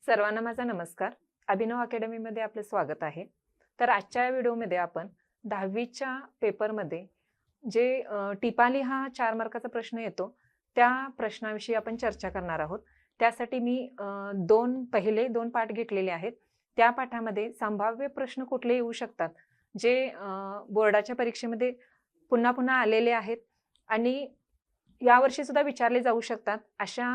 सर्वांना माझा नमस्कार. अभिनव अकॅडमीमध्ये आपले स्वागत आहे. तर आजच्या व्हिडिओमध्ये आपण 10वीच्या पेपरमध्ये जे टिपा लिहा 4 मार्काचा प्रश्न येतो, त्या प्रश्नाविषयी आपण चर्चा करणार आहोत. त्यासाठी मी पहिले 2 पाठ घेतलेले आहेत. त्या पाठामध्ये संभाव्य प्रश्न कुठले येऊ शकतात, जे बोर्डाच्या परीक्षेमध्ये पुन्हा पुन्हा आलेले आहेत आणि यावर्षी सुद्धा विचारले जाऊ शकतात, अशा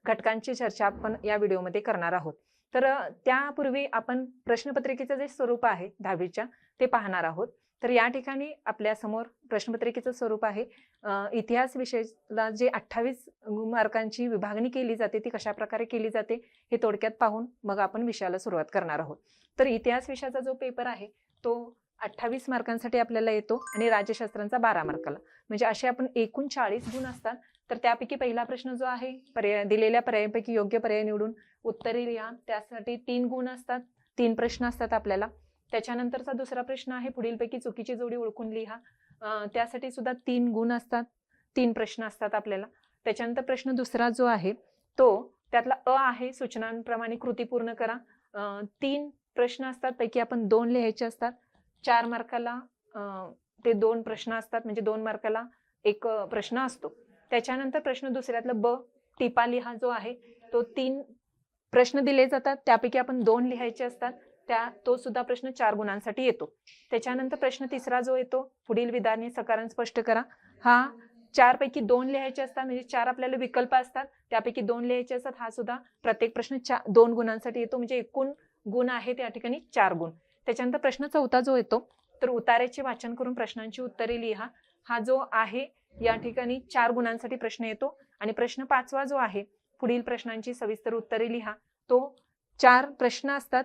घटकांची चर्चा आपण या व्हिडिओमध्ये करणार आहोत. तर त्यापूर्वी आपण प्रश्नपत्रिकेचं जे स्वरूप आहे 10वीच्या ते पाहणार आहोत. तर या ठिकाणी आपल्या समोर प्रश्नपत्रिकेचं स्वरूप आहे. इतिहास विषयाला जे 28 मार्कांची विभागणी केली जाते ती कशा प्रकारे केली जाते हे थोडक्यात पाहून मग आपण विषयाला सुरुवात करणार आहोत. तर इतिहास विषयाचा जो पेपर आहे तो 28 मार्कांसाठी आपल्याला येतो आणि राज्यशास्त्रांचा 12 मार्काला, म्हणजे असे आपण एकूण 40 गुण असतात. तर त्यापैकी पहिला प्रश्न जो आहे, दिलेल्या पर्यायापैकी योग्य पर्याय निवडून उत्तरे लिहा, त्यासाठी 3 गुण असतात. 3 प्रश्न असतात आपल्याला. त्याच्यानंतरचा दुसरा प्रश्न आहे, पुढीलपैकी चुकीची जोडी ओळखून लिहा, त्यासाठी सुद्धा 3 गुण असतात. 3 प्रश्न असतात आपल्याला. त्याच्यानंतर प्रश्न दुसरा जो आहे तो त्यातला आहे, सूचनांप्रमाणे कृती पूर्ण करा. 3 प्रश्न असतात, पैकी आपण 2 लिहायचे असतात. 4 मार्काला ते 2 प्रश्न असतात, म्हणजे 2 मार्काला 1 प्रश्न असतो. त्याच्यानंतर प्रश्न दुसऱ्यातलं टिपा लिहा जो आहे तो 3 प्रश्न दिले जातात, त्यापैकी आपण 2 लिहायचे असतात. तो सुद्धा प्रश्न 4 गुणांसाठी येतो. त्याच्यानंतर प्रश्न तिसरा जो येतो, पुढील विधाने सकारण स्पष्ट करा, हा 4 पैकी 2 लिहायचे असतात, म्हणजे 4 आपल्याला विकल्प असतात, त्यापैकी 2 लिहायचे असतात. हा सुद्धा प्रत्येक प्रश्न 2 गुणांसाठी येतो, म्हणजे एकूण गुण आहे त्या ठिकाणी 4 गुण. त्याच्यानंतर प्रश्न चौथा जो येतो, तर उताऱ्याचे वाचन करून प्रश्नांची उत्तरे लिहा, हा जो आहे या ठिकाणी 4 गुणांसाठी प्रश्न येतो. आणि प्रश्न 5वा जो आहे, पुढील प्रश्नांची सविस्तर उत्तरे लिहा, तो 4 प्रश्न असतात,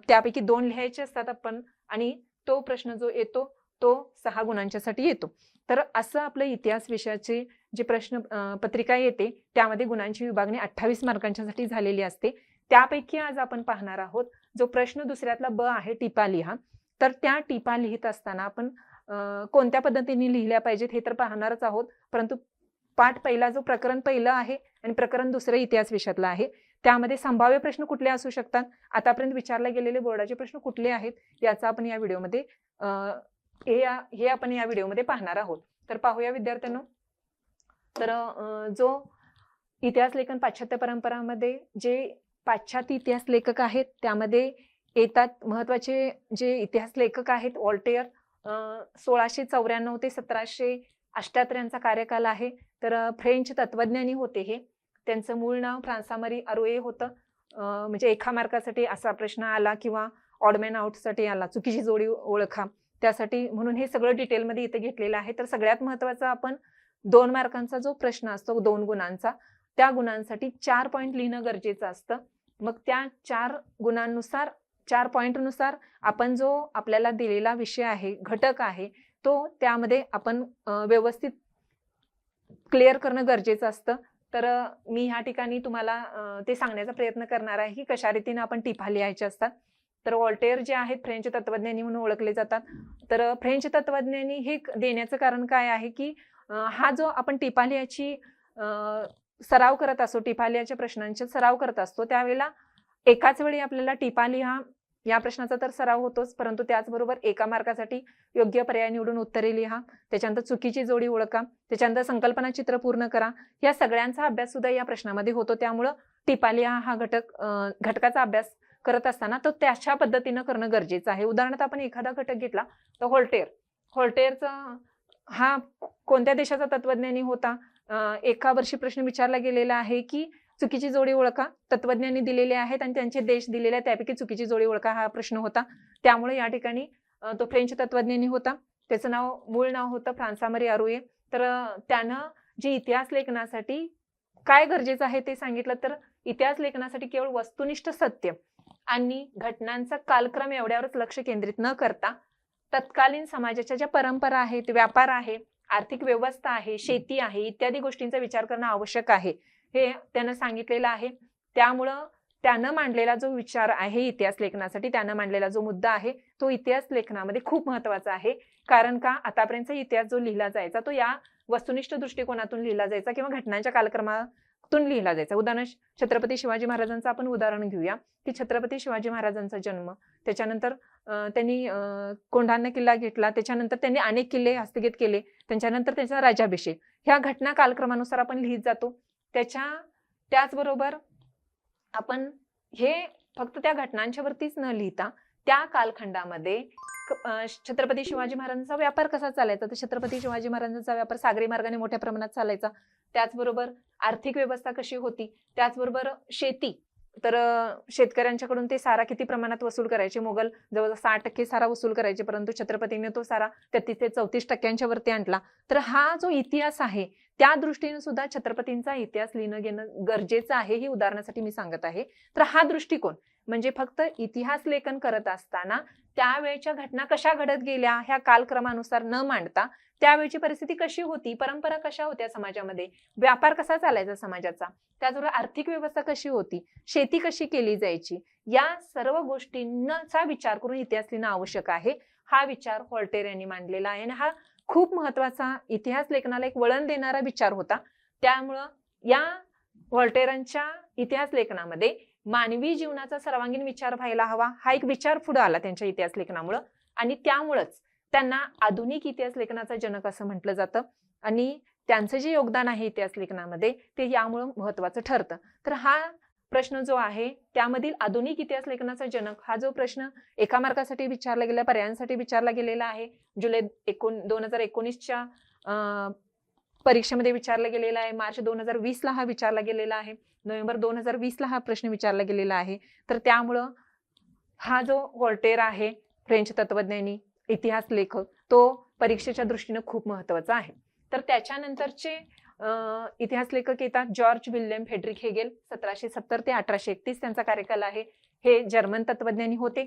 त्यापैकी 2 लिहायचे असतात आपण, आणि तो प्रश्न जो येतो तो 6 गुणांच्यासाठी येतो. तर असं आपलं इतिहास विषयाचे जे प्रश्न पत्रिका येते त्यामध्ये गुणांची विभागणी 28 मार्कांच्यासाठी झालेली असते. त्यापैकी आज आपण पाहणार आहोत जो प्रश्न दुसऱ्यातला आहे, टिपा लिहा. तर त्या टिपा लिहित असताना आपण कोणत्या पद्धतीने लिहिल्या पाहिजेत हे तर पाहणारच आहोत, परंतु पाठ पहिला जो प्रकरण पहिलं आहे आणि प्रकरण दुसरं इतिहास विषयातलं आहे, त्यामध्ये संभाव्य प्रश्न कुठले असू शकतात, आतापर्यंत विचारले गेलेले बोर्डाचे प्रश्न कुठले आहेत, याचा आपण या व्हिडिओमध्ये हे आपण या व्हिडिओमध्ये पाहणार आहोत. तर पाहूया विद्यार्थ्यांनो. तर जो इतिहास लेखन पाश्चात्य परंपरामध्ये जे पाश्चात्य इतिहास लेखक आहेत त्यामध्ये येतात महत्वाचे जे इतिहास लेखक आहेत, वॉल्टेयर 1694 ते 1778 यांचा कार्यकाल आहे. तर फ्रेंच तत्वज्ञानी होते हे. त्यांचं मूळ नाव फ्रान्सामरी अरुये होतं. म्हणजे एका मार्कासाठी असा प्रश्न आला किंवा ऑडमॅन आउटसाठी आला, चुकीची जोडी ओळखा, त्यासाठी म्हणून हे सगळं डिटेलमध्ये इथे घेतलेलं आहे. तर सगळ्यात महत्वाचं आपण 2 मार्कांचा जो प्रश्न असतो 2 गुणांचा, त्या गुणांसाठी 4 पॉईंट लिहिणं गरजेचं असतं. मग त्या 4 गुणांनुसार 4 पॉईंटनुसार आपण जो आपल्याला दिलेला विषय आहे, घटक आहे, तो त्यामध्ये आपण व्यवस्थित क्लिअर करणं गरजेचं असतं. तर मी ह्या ठिकाणी तुम्हाला ते सांगण्याचा प्रयत्न करणार आहे की कशा रीतीने आपण टिपा लिहायच्या असतात. तर वॉल्टेयर जे आहेत फ्रेंच तत्वज्ञानी म्हणून ओळखले जातात. तर फ्रेंच तत्वज्ञानी हे देण्याचं कारण काय आहे की हा जो आपण टिपा लिहायची सराव करत असतो, टिपा लिहायच्या प्रश्नांचा सराव करत असतो, त्यावेळेला एकाच वेळी आपल्याला टिपा लिहा या प्रश्नाचा तर सराव होतोच, परंतु त्याचबरोबर एका मार्कासाठी योग्य पर्याय निवडून उत्तरे लिहा, त्याच्यानंतर चुकीची जोडी ओळखा, त्याच्यानंतर संकल्पना चित्र पूर्ण करा, या सगळ्यांचा अभ्यास सुद्धा या प्रश्नामध्ये होतो. त्यामुळं टिपा लिहा हा घटकाचा अभ्यास करत असताना तो त्याच्या पद्धतीनं करणं गरजेचं आहे. उदाहरणार्थ आपण एखादा घटक घेतला तर व्हॉल्टेयरचा हा कोणत्या देशाचा तत्वज्ञानी होता, एका वर्षी प्रश्न विचारला गेलेला आहे की चुकीची जोडी ओळखा, तत्वज्ञानी दिलेले आहेत आणि त्यांचे देश दिलेले आहेत, त्यापैकी चुकीची जोडी ओळखा हा प्रश्न होता. त्यामुळे या ठिकाणी तो फ्रेंच तत्वज्ञानी होता. त्याचं मूळ नाव होतं फ्रान्सामरी अरुये. तर त्यानं जे इतिहास लेखनासाठी काय गरजेचं आहे ते सांगितलं. तर इतिहास लेखनासाठी केवळ वस्तुनिष्ठ सत्य आणि घटनांचा कालक्रम एवढ्यावरच लक्ष केंद्रित न करता तत्कालीन समाजाच्या ज्या परंपरा आहेत, व्यापार आहे, आर्थिक व्यवस्था आहे, शेती आहे, इत्यादी गोष्टींचा विचार करणं आवश्यक आहे हे त्यानं सांगितलेलं आहे. त्यामुळं त्यानं मांडलेला जो विचार आहे इतिहास लेखनासाठी, त्यानं मांडलेला जो मुद्दा आहे तो इतिहास लेखनामध्ये खूप महत्वाचा आहे. कारण का, आतापर्यंतचा इतिहास जो लिहिला जायचा तो या वस्तुनिष्ठ दृष्टिकोनातून लिहिला जायचा किंवा घटनांच्या कालक्रमातून लिहिला जायचा. उदाहरण छत्रपती शिवाजी महाराजांचं आपण उदाहरण घेऊया की छत्रपती शिवाजी महाराजांचा जन्म, त्याच्यानंतर त्यांनी कोंढाणा किल्ला घेतला, त्याच्यानंतर त्यांनी अनेक किल्ले हस्तगत केले, त्याच्यानंतर त्याचा राज्याभिषेक, ह्या घटना कालक्रमानुसार आपण लिहित जातो. त्याचबरोबर आपण हे फक्त त्या घटनांच्या वरतीच न लिहिता त्या कालखंडामध्ये छत्रपती शिवाजी महाराजांचा व्यापार कसा चालायचा, तर छत्रपती शिवाजी महाराजांचा व्यापार सागरी मार्गाने मोठ्या प्रमाणात चालायचा. त्याचबरोबर आर्थिक व्यवस्था कशी होती, त्याचबरोबर शेती, तर शेतकऱ्यांच्याकडून ते सारा किती प्रमाणात वसूल करायचे. मोगल जवळजवळ 60% सारा वसूल करायचे, परंतु छत्रपतीने तो सारा 33 ते 34% वरती आणला. तर हा जो इतिहास आहे त्या दृष्टीने सुद्धा छत्रपतींचा इतिहास लिहिणं घेणं गरजेचं आहे, ही उदाहरणासाठी मी सांगत आहे. तर हा दृष्टिकोन म्हणजे फक्त इतिहास लेखन करत असताना त्यावेळच्या घटना कशा घडत गेल्या ह्या कालक्रमानुसार न मांडता त्यावेळची परिस्थिती कशी होती, परंपरा कशा होत्या समाजामध्ये, व्यापार कसा चालायचा समाजाचा, त्याचबरोबर आर्थिक व्यवस्था कशी होती, शेती कशी केली जायची, या सर्व गोष्टींचा विचार करून इतिहास लिहिणं आवश्यक आहे. हा विचार व्हॉल्टेर यांनी मांडलेला आहे आणि हा खूप महत्वाचा इतिहास लेखनाला एक वळण देणारा विचार होता. त्यामुळं या व्हॉल्टेरांच्या इतिहास लेखनामध्ये मानवी जीवनाचा सर्वांगीण विचार व्हायला हवा, हा एक विचार पुढे आला त्यांच्या इतिहास लेखनामुळं आणि त्यामुळंच त्यांना आधुनिक इतिहास लेखनाचा जनक असं म्हटलं जातं आणि त्यांचं जे योगदान आहे इतिहास लेखनामध्ये ते यामुळं महत्वाचं ठरतं. तर हा प्रश्न जो आहे त्यामधील आधुनिक इतिहास लेखनाचा जनक हा जो प्रश्न एका मार्कासाठी विचारला गेला, पर्यायांसाठी विचारला गेलेला आहे, जुलै 2019च्या परीक्षेमध्ये विचारला गेलेला आहे, मार्च 2020ला हा विचारला गेलेला आहे, नोव्हेंबर 2020ला हा प्रश्न विचारला गेलेला आहे. तर त्यामुळं हा जो व्हॉल्टेर आहे फ्रेंच तत्वज्ञानी इतिहास लेखक, तो परीक्षेच्या दृष्टीने खूप महत्वाचा आहे. तर त्याच्यानंतरचे इतिहास लेखक येतात जॉर्ज विल्यम फ्रेडरिक हेगेल, 1770 ते 1831 त्यांचा कार्यकाल आहे. हे जर्मन तत्वज्ञानी होते.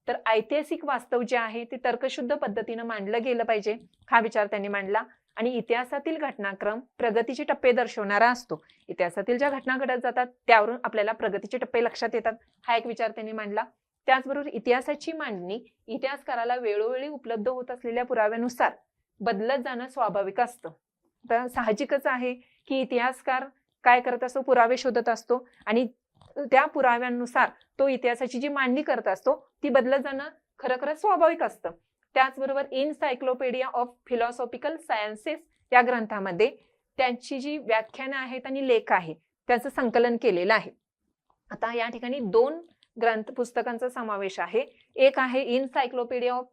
तर ऐतिहासिक वास्तव जे आहे ते तर्कशुद्ध पद्धतीने मांडलं गेलं पाहिजे, हा विचार त्यांनी मांडला आणि इतिहासातील घटनाक्रम प्रगतीचे टप्पे दर्शवणारा असतो. इतिहासातील ज्या घटना घडत जातात त्यावरून आपल्याला प्रगतीचे टप्पे लक्षात येतात, हा एक विचार त्यांनी मांडला. त्याचबरोबर इतिहासाची मांडणी इतिहासकाराला वेळोवेळी उपलब्ध होत असलेल्या पुराव्यानुसार बदलत जाणं स्वाभाविक असतं. तर साहजिकच आहे की इतिहासकार काय करत असतो, पुरावे शोधत असतो आणि त्या पुराव्यानुसार तो इतिहासाची जी मांडणी करत असतो ती बदलत जाणं खरं स्वाभाविक असतं. त्याचबरोबर इनसायक्लोपीडिया ऑफ फिलॉसॉफिकल सायन्सेस या ग्रंथामध्ये त्यांची जी व्याख्यानं आहेत आणि लेख आहे त्याचं संकलन केलेलं आहे. आता या ठिकाणी 2 ग्रंथ पुस्तकांचा समावेश आहे. एक आहे इनसायक्लोपीडिया ऑफ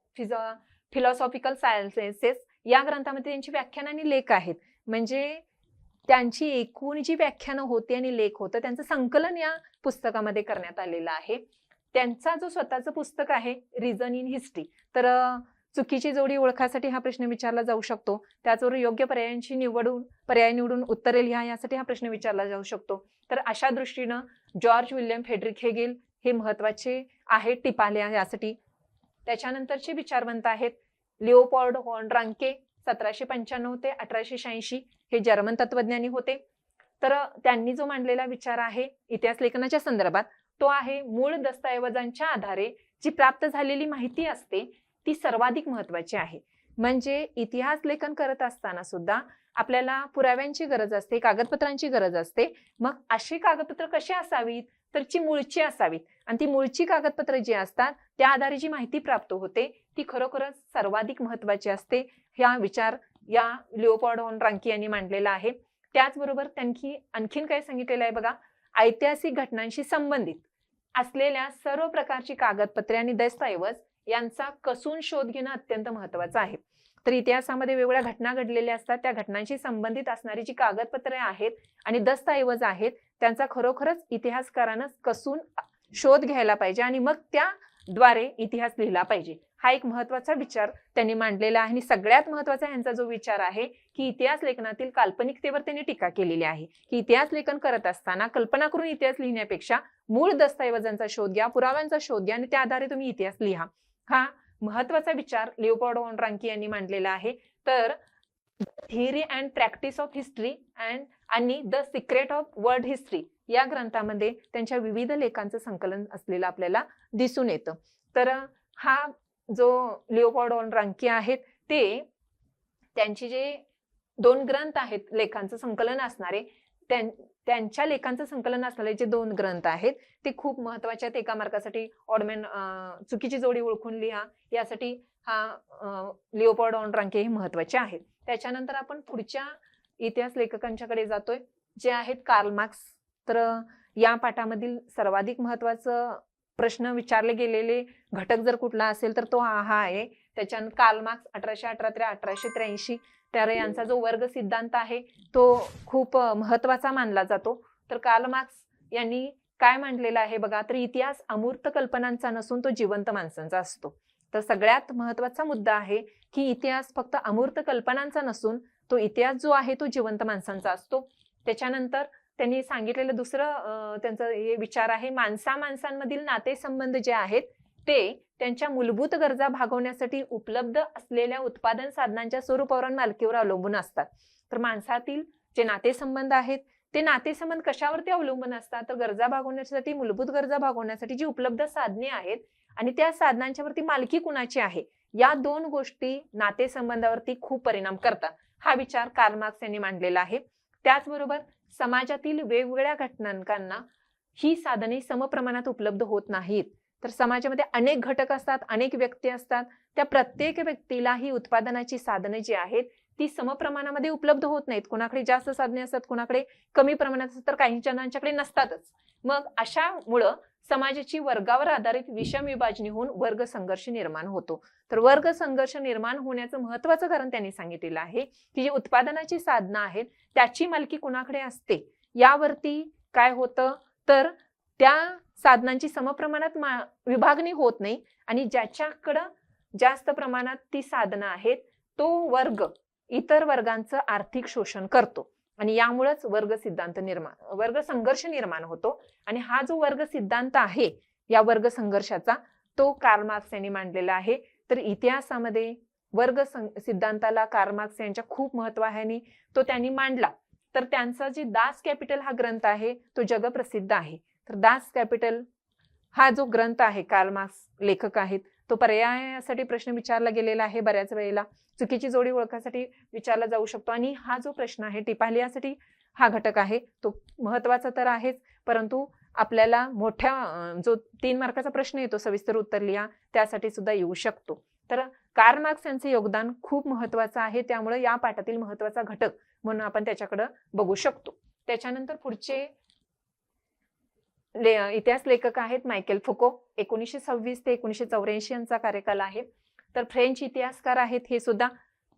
फिलॉसॉफिकल सायन्सेस, या ग्रंथामध्ये त्यांची व्याख्यानं आणि लेख आहेत. म्हणजे त्यांची एकूण जी व्याख्यानं होती आणि लेख होतं त्यांचं संकलन या पुस्तकामध्ये करण्यात आलेलं आहे. त्यांचा जो स्वतःचं पुस्तक आहे रिझन इन हिस्ट्री, तर चुकीची जोडी ओळखासाठी हा प्रश्न विचारला जाऊ शकतो. त्याचबरोबर योग्य पर्याय निवडून उत्तरे लिहा यासाठी हा प्रश्न विचारला जाऊ शकतो. तर अशा दृष्टीनं जॉर्ज विल्यम फ्रेडरिक हेगेल हे महत्वाचे आहेत टिपा लिहा यासाठी. त्याच्यानंतरचे विचारवंत आहेत लिओपोल्ड व्हॉन रांके, 1795 ते 1886, हे जर्मन तत्वज्ञानी होते. तर त्यांनी जो मांडलेला विचार आहे इतिहास लेखनाच्या संदर्भात तो आहे मूळ दस्तऐवजांच्या आधारे जी प्राप्त झालेली माहिती असते ती सर्वाधिक महत्वाची आहे. म्हणजे इतिहास लेखन करत असताना सुद्धा आपल्याला पुराव्यांची गरज असते, कागदपत्रांची गरज असते. मग अशी कागदपत्र कशी असावीत, तर ची मूळची असावीत आणि ती मूळची कागदपत्र जी असतात त्या आधारे जी माहिती प्राप्त होते ती खरोखरच सर्वाधिक महत्वाची असते. हा विचार या लिओपोल्ड व्हॉन रांके यांनी मांडलेला आहे. त्याचबरोबर त्यांनी आणखीन काय सांगितलेलं आहे बघा, ऐतिहासिक घटनांशी संबंधित असलेल्या सर्व प्रकारची कागदपत्रे आणि दस्तऐवज यांचा कसून शोध घेणं अत्यंत महत्वाचं आहे. तर इतिहासामध्ये वेगवेगळ्या घटना घडलेल्या असतात, त्या घटनांशी संबंधित असणारी जी कागदपत्रे आहेत आणि दस्तऐवज आहेत त्यांचा खरोखरच इतिहासकारानं कसून शोध घ्यायला पाहिजे आणि मग त्याद्वारे इतिहास लिहिला पाहिजे. हा एक महत्वाचा विचार त्यांनी मांडलेला आहे आणि सगळ्यात महत्वाचा यांचा जो विचार आहे की इतिहास लेखनातील काल्पनिकतेवर त्यांनी टीका केलेली आहे की इतिहास लेखन करत असताना कल्पना करून इतिहास लिहिण्यापेक्षा मूळ दस्तऐवजांचा शोध घ्या, पुराव्यांचा शोध घ्या आणि त्या आधारे तुम्ही इतिहास लिहा. हा महत्वाचा विचार लिओपोल्ड व्हॉन रांके यांनी मांडलेला आहे. तर theory and practice of history आणि the secret of world history या ग्रंथामध्ये त्यांच्या विविध लेखांचं संकलन असलेलं आपल्याला दिसून येतं. तर हा जो लिओपोल्ड व्हॉन रांके आहेत ते त्यांची जे 2 ग्रंथ आहेत लेखांचं संकलन असणारे, त्यांच्या लेखांचं संकलन असणारे जे 2 ग्रंथ आहेत ते खूप महत्वाचे आहेत. एका मार्कासाठी ऑडमॅन चुकीची जोडी ओळखून लिहा यासाठी हा लिओपोल्ड ऑन रांके हे महत्वाचे आहेत. त्याच्यानंतर आपण पुढच्या इतिहास लेखकांच्याकडे जातोय जे आहेत कार्ल मार्क्स. तर या पाठामधील सर्वाधिक महत्वाचं प्रश्न विचारले गेलेले घटक जर कुठला असेल तर तो हा आहे. त्याच्यानंतर कार्ल मार्क्स 1818 ते 1883 तर यांचा जो वर्ग सिद्धांत आहे तो खूप महत्वाचा मानला जातो. तर कार्ल मार्क्स यांनी काय मांडलेलं आहे बघा, तर इतिहास अमूर्त कल्पनांचा नसून तो जिवंत माणसांचा असतो. तर सगळ्यात महत्वाचा मुद्दा आहे की इतिहास फक्त अमूर्त कल्पनांचा नसून तो इतिहास जो आहे तो जिवंत माणसांचा असतो. त्याच्यानंतर त्यांनी सांगितलेलं दुसरं त्यांचं हे विचार आहे, माणसांमधील नातेसंबंध जे आहेत ते त्यांच्या मूलभूत गरजा भागवण्यासाठी उपलब्ध असलेल्या उत्पादन साधनांच्या स्वरूपावर आणि मालकीवर अवलंबून असतात. तर माणसातील जे नातेसंबंध आहेत ते नातेसंबंध कशावरती अवलंबून असतात, तर गरजा भागवण्यासाठी, मूलभूत गरजा भागवण्यासाठी जी उपलब्ध साधने आहेत आणि त्या साधनांच्या वरती मालकी कुणाची आहे या 2 गोष्टी नातेसंबंधावरती खूप परिणाम करतात. हा विचार कार्ल मार्क्स यांनी मांडलेला आहे. त्याचबरोबर समाजातील वेगवेगळ्या घटकांना ही साधने समप्रमाणात उपलब्ध होत नाहीत. तर समाजामध्ये अनेक घटक असतात, अनेक व्यक्ती असतात, त्या प्रत्येक व्यक्तीला ही उत्पादनाची साधने जी आहेत ती समप्रमाणामध्ये उपलब्ध होत नाहीत. कोणाकडे जास्त साधने असतात, कोणाकडे कमी प्रमाणात असतात, तर काही जणांच्याकडे नसतातच. मग अशामुळं समाजाची वर्गावर आधारित विषम विभाजनी होऊन वर्ग संघर्ष निर्माण होतो. तर वर्ग संघर्ष निर्माण होण्याचं महत्वाचं कारण त्यांनी सांगितलेलं आहे की जी उत्पादनाची साधनं आहेत त्याची मालकी कुणाकडे असते यावरती काय होतं, तर त्या साधनांची समप्रमाणात विभागणी होत नाही आणि ज्याच्याकडं जास्त प्रमाणात ती साधनं आहेत तो वर्ग इतर वर्गांचं आर्थिक शोषण करतो आणि यामुळेच वर्ग संघर्ष निर्माण होतो. आणि हा जो वर्ग सिद्धांत आहे या वर्ग संघर्षाचा तो कार्ल मार्क्स यांनी मांडलेला आहे. तर इतिहासामध्ये वर्ग सिद्धांताला कार्ल मार्क्स यांच्या खूप महत्व आहे आणि तो त्यांनी मांडला. तर त्यांचा जे दास कॅपिटल हा ग्रंथ आहे तो जगप्रसिद्ध आहे. तर दास कॅपिटल हा जो ग्रंथ आहे, कार्ल मार्क्स लेखक आहेत, तो पर्यायासाठी प्रश्न विचारला गेलेला आहे. बऱ्याच वेळेला चुकीची जोडी ओळखासाठी विचारला जाऊ शकतो आणि हा जो प्रश्न आहे टिपालियासाठी हा घटक आहे तो महत्वाचा तर आहेच, परंतु आपल्याला मोठ्या जो 3 मार्काचा प्रश्न येतो सविस्तर उत्तर लिहा त्यासाठी सुद्धा येऊ शकतो. तर कार्ल मार्क्स यांचे योगदान खूप महत्वाचं आहे, त्यामुळे या पाठातील महत्वाचा घटक म्हणून आपण त्याच्याकडे बघू शकतो. त्याच्यानंतर पुढचे इतिहास लेखक आहेत मायकेल फुको. 1926 ते 1984 यांचा कार्यकाल आहे. तर फ्रेंच इतिहासकार आहेत, हे सुद्धा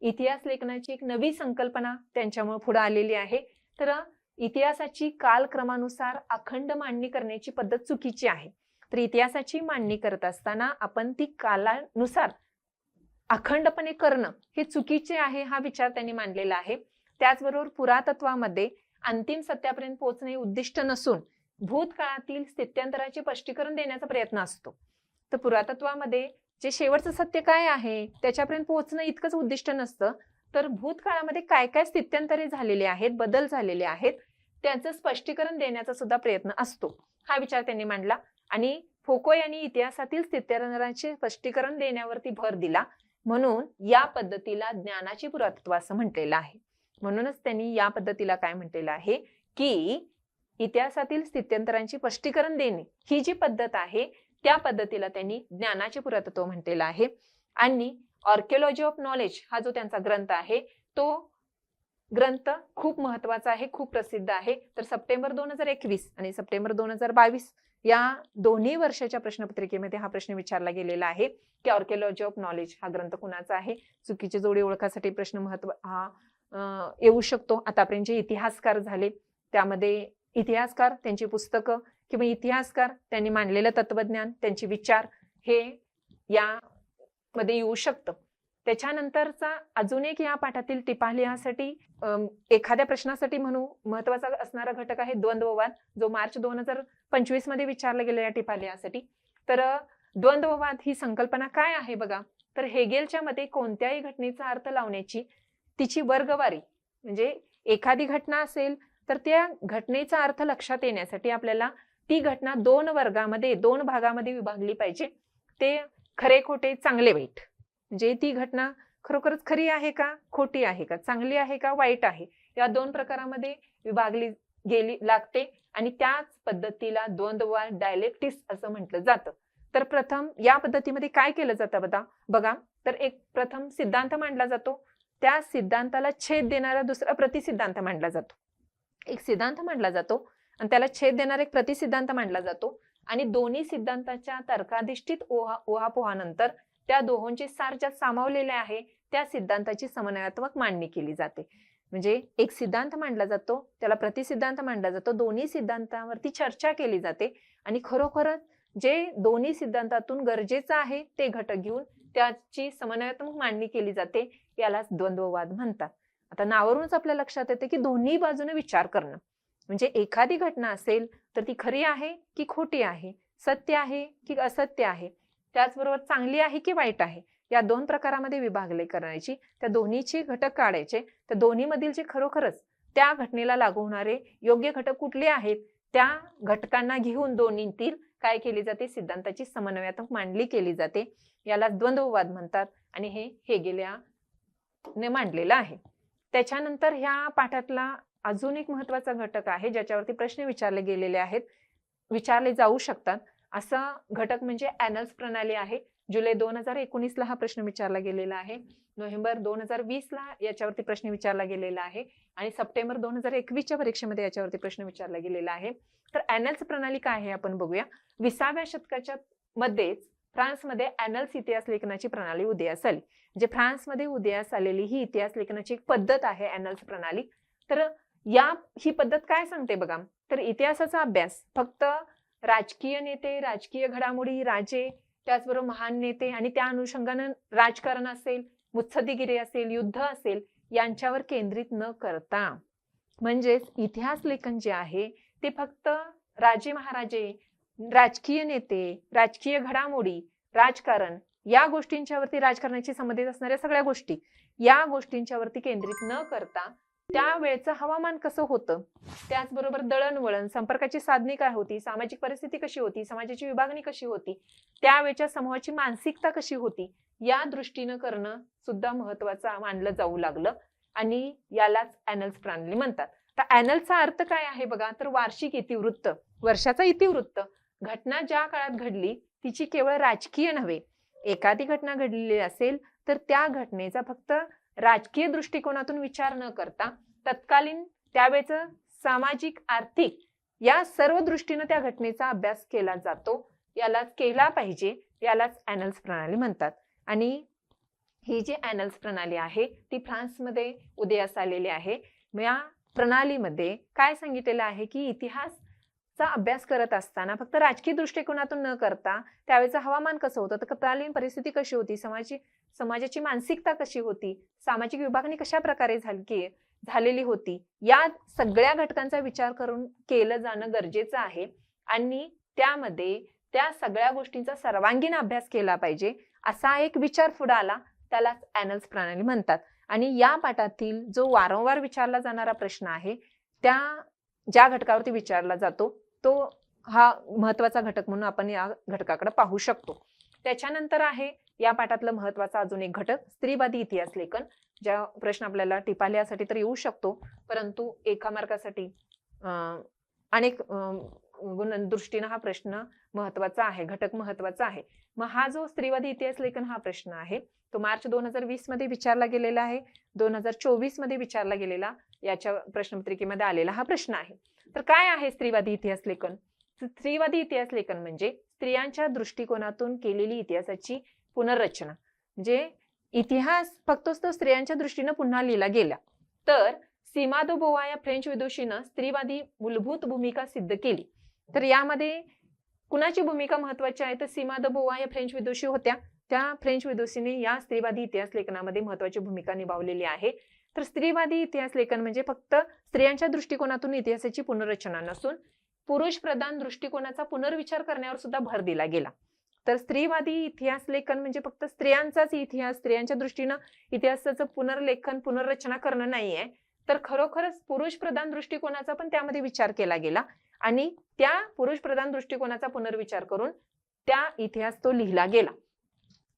इतिहास लेखनाची एक नवी संकल्पना त्यांच्यामुळे पुढे आलेली आहे. तर इतिहासाची कालक्रमानुसार अखंड मांडणी करण्याची पद्धत चुकीची आहे. तर इतिहासाची मांडणी करत असताना आपण ती कालानुसार अखंडपणे करणं हे चुकीचे आहे, हा विचार त्यांनी मांडलेला आहे. त्याचबरोबर पुरातत्वामध्ये अंतिम सत्यापर्यंत पोहोचणे उद्दिष्ट नसून भूतकाळातील स्थित्यंतराचे स्पष्टीकरण देण्याचा प्रयत्न असतो. तर पुरातत्वामध्ये जे शेवटचं सत्य काय आहे त्याच्यापर्यंत पोहोचणं इतकंच उद्दिष्ट नसतं, तर भूतकाळामध्ये काय काय स्थित्यंतरे झालेले आहेत, बदल झालेले आहेत त्याचं स्पष्टीकरण देण्याचा सुद्धा प्रयत्न असतो, हा विचार त्यांनी मांडला. आणि फोको यांनी इतिहासातील स्थित्यंतरांचे स्पष्टीकरण देण्यावरती भर दिला, म्हणून या पद्धतीला ज्ञानाची पुरातत्व असं म्हटलेलं आहे. म्हणूनच त्यांनी या पद्धतीला काय म्हटलेलं आहे की इतिहासातील स्थित्यंतरांची स्पष्टीकरण देणे ही जी पद्धत आहे त्या पद्धतीला त्यांनी ज्ञानाचे पुरातत्व म्हटलेलं आहे. आणि आर्किओलॉजी ऑफ नॉलेज हा जो त्यांचा ग्रंथ आहे तो ग्रंथ खूप महत्वाचा आहे, खूप प्रसिद्ध आहे. तर सप्टेंबर 2021 आणि सप्टेंबर 2022 या दोन्ही वर्षाच्या प्रश्नपत्रिकेमध्ये हा प्रश्न विचारला गेलेला आहे की आर्किओलॉजी ऑफ नॉलेज हा ग्रंथ कुणाचा आहे. चुकीची जोडी ओळखासाठी प्रश्न महत्व हा येऊ शकतो. आतापर्यंत जे इतिहासकार झाले त्यामध्ये इतिहासकार, त्यांची पुस्तकं किंवा इतिहासकार त्यांनी मांडलेलं तत्वज्ञान, त्यांचे विचार हे यामध्ये येऊ शकतं. त्याच्यानंतरचा अजून एक या पाठातील टिपा लिहासाठी एखाद्या प्रश्नासाठी म्हणू महत्वाचा असणारा घटक आहे द्वंद्ववाद, जो मार्च 2025 मध्ये विचारला गेलेला टिपा लिहासाठी. तर द्वंद्ववाद ही संकल्पना काय आहे बघा, तर हेगेलच्या मते कोणत्याही घटनेचा अर्थ लावण्याची तिची वर्गवारी, म्हणजे एखादी घटना असेल तर त्या घटनेचा अर्थ लक्षात येण्यासाठी आपल्याला ती घटना 2 वर्गामध्ये 2 भागामध्ये विभागली पाहिजे. ते खरे खोटे चांगले वाईट, म्हणजे ती घटना खरोखरच खरी आहे का, खोटी आहे का, चांगली आहे का, वाईट आहे, या दोन प्रकारामध्ये विभागली गेली लागते आणि त्याच पद्धतीला द्वंद्ववाद डायलेक्टिक्स असं म्हटलं जातं. तर प्रथम या पद्धतीमध्ये काय केलं जातं बघा, तर एक प्रथम सिद्धांत मांडला जातो, त्या सिद्धांताला छेद देणारा दुसरा प्रतिसिद्धांत मांडला जातो. एक सिद्धांत मांडला जातो आणि त्याला छेद देणारा एक प्रतिसिद्धांत मांडला जातो आणि दोन्ही सिद्धांताच्या तर्काधिष्ठित उहापोहानंतर त्या दोहोंचे सार ज्यात सामावलेले आहे त्या सिद्धांताची समन्वयात्मक मांडणी केली जाते. म्हणजे एक सिद्धांत मांडला जातो, त्याला प्रतिसिद्धांत मांडला जातो, दोन्ही सिद्धांतावरती चर्चा केली जाते आणि खरोखरच जे दोन्ही सिद्धांतातून गरजेचं आहे ते घटक घेऊन त्याची समन्वयात्मक मांडणी केली जाते, यालाच द्वंद्ववाद म्हणतात. आता नावावरूनच आपल्या लक्षात येते की दोन्ही बाजूने विचार करणं, म्हणजे एखादी घटना असेल तर ती खरी आहे की खोटी आहे, सत्य आहे की असत्य आहे, त्याचबरोबर चांगली आहे की वाईट आहे, या दोन प्रकारामध्ये विभागले करायची, त्या दोन्हीचे घटक काढायचे, त्या दोन्ही मधील जे खरोखरच त्या घटनेला लागू होणारे योग्य घटक कुठले आहेत त्या घटकांना घेऊन दोन्हीतील काय केली जाते, सिद्धांताची समन्वयात्मक मांडणी केली जाते, याला द्वंद्ववाद म्हणतात आणि हे हेगेलने मांडलेलं आहे. त्याच्यानंतर ह्या पाठातला अजून एक महत्वाचा घटक आहे ज्याच्यावरती प्रश्न विचारले गेलेले आहेत, विचारले जाऊ शकतात, असा घटक म्हणजे ॲनल्स प्रणाली आहे. जुलै 2019 ला हा प्रश्न विचारला गेलेला आहे, नोव्हेंबर 2020 ला याच्यावरती प्रश्न विचारला गेलेला आहे आणि सप्टेंबर 2021 च्या परीक्षेमध्ये याच्यावरती प्रश्न विचारला गेलेला आहे. तर ॲनल्स प्रणाली काय आहे आपण बघूया. 20व्या शतकाच्या मध्येच फ्रान्समध्ये ॲनल्स इतिहास लेखनाची प्रणाली उदयास आली. म्हणजे फ्रान्समध्ये उदयास आलेली ही इतिहास लेखनाची एक पद्धत आहे ॲनल्स प्रणाली. तर ही पद्धत काय सांगते बघा, तर इतिहासाचा अभ्यास फक्त राजकीय नेते, राजकीय घडामोडी, राजे, त्याचबरोबर महान नेते आणि त्या अनुषंगानं राजकारण असेल, मुत्सद्देगिरी असेल, युद्ध असेल यांच्यावर केंद्रित न करता, म्हणजेच इतिहास लेखन जे आहे ते फक्त राजे महाराजे, राजकीय नेते, राजकीय घडामोडी, राजकारण या गोष्टींच्यावरती, राजकारणाशी संबंधित असणाऱ्या सगळ्या गोष्टी या गोष्टींच्यावरती केंद्रित न करता त्यावेळचं हवामान कसं होतं, त्याचबरोबर दळणवळण, संपर्काची साधने काय होती, सामाजिक परिस्थिती कशी होती, समाजाची विभागणी कशी होती, त्यावेळच्या समूहाची मानसिकता कशी होती, या दृष्टीनं करणं सुद्धा महत्वाचं मानलं जाऊ लागलं आणि यालाच ॲनल्स प्रणाली म्हणतात. तर ॲनल्सचा अर्थ काय आहे बघा, तर वार्षिक इतिवृत्त, वर्षाचा इतिवृत्त, घटना ज्या काळात घडली तिची केवळ राजकीय नव्हे, एखादी घटना घडलेली असेल तर त्या घटनेचा फक्त राजकीय दृष्टिकोनातून विचार न करता तत्कालीन त्यावेळेचं सामाजिक, आर्थिक या सर्व दृष्टीनं त्या घटनेचा अभ्यास केला जातो, यालाच केला पाहिजे, यालाच ॲनल्स प्रणाली म्हणतात. आणि ही जी ॲनल्स प्रणाली आहे ती फ्रान्समध्ये उदयास आलेली आहे. या प्रणालीमध्ये काय सांगितलेलं आहे की इतिहासचा अभ्यास करत असताना फक्त राजकीय दृष्टिकोनातून न करता त्यावेळेचं हवामान कसं होतं, तत्कालीन परिस्थिती कशी होती, समाजाची मानसिकता कशी होती, सामाजिक विभागणी कशा प्रकारे झालेली होती, या सगळ्या घटकांचा विचार करून केलं जाणं गरजेचं आहे आणि त्यामध्ये त्या सगळ्या गोष्टींचा सर्वांगीण अभ्यास केला पाहिजे, असा एक विचार पुढे आला, त्यालाच ॲनल्स प्रणाली म्हणतात. आणि या पाठातील जो वारंवार विचारला जाणारा प्रश्न आहे त्या ज्या घटकावरती विचारला जातो तो हा महत्वाचा घटक म्हणून आपण या घटकाकडे पाहू शकतो. त्याच्यानंतर आहे या पाठातलं महत्वाचा अजून एक घटक स्त्रीवादी इतिहास लेखन, ज्या प्रश्न आपल्याला टिपाल्यासाठी तर येऊ शकतो, परंतु एका मार्कासाठी अनेक दृष्टीनं हा प्रश्न महत्वाचा आहे, घटक महत्वाचा आहे. मग हा जो स्त्रीवादी इतिहास लेखन हा प्रश्न आहे तो मार्च 2020 मध्ये विचारला गेलेला आहे, 2024 मध्ये विचारला गेलेला याच्या प्रश्नपत्रिकेमध्ये आलेला हा प्रश्न आहे. तर काय आहे स्त्रीवादी इतिहास लेखन? स्त्रीवादी इतिहास लेखन म्हणजे स्त्रियांच्या दृष्टिकोनातून केलेली इतिहासाची पुनर्रचना, म्हणजे इतिहास फक्त तो स्त्रियांच्या दृष्टीनं पुन्हा लिहिला गेला. तर सीमा दो बोवा या फ्रेंच विदुषीनं स्त्रीवादी मूलभूत भूमिका सिद्ध केली. तर यामध्ये कुणाची भूमिका महत्वाची आहे, तर सीमा दो बोवा या फ्रेंच विदुषी होत्या, त्या फ्रेंच विदुषीने या स्त्रीवादी इतिहास लेखनामध्ये महत्वाची भूमिका निभावलेली आहे. तर स्त्रीवादी इतिहास लेखन म्हणजे फक्त स्त्रियांच्या दृष्टिकोनातून इतिहासाची पुनर्रचना नसून पुरुष प्रधान दृष्टिकोनाचा पुनर्विचार करण्यावर सुद्धा भर दिला गेला. तर स्त्रीवादी इतिहास लेखन म्हणजे फक्त स्त्रियांचाच इतिहास, स्त्रियांच्या दृष्टीनं इतिहासाचं पुनर्लेखन, पुनर्रचना करणं नाहीये, तर खरोखरच पुरुष प्रधान दृष्टिकोनाचा पण त्यामध्ये विचार केला गेला आणि त्या पुरुष प्रधान दृष्टिकोनाचा पुनर्विचार करून त्या इतिहास तो लिहिला गेला.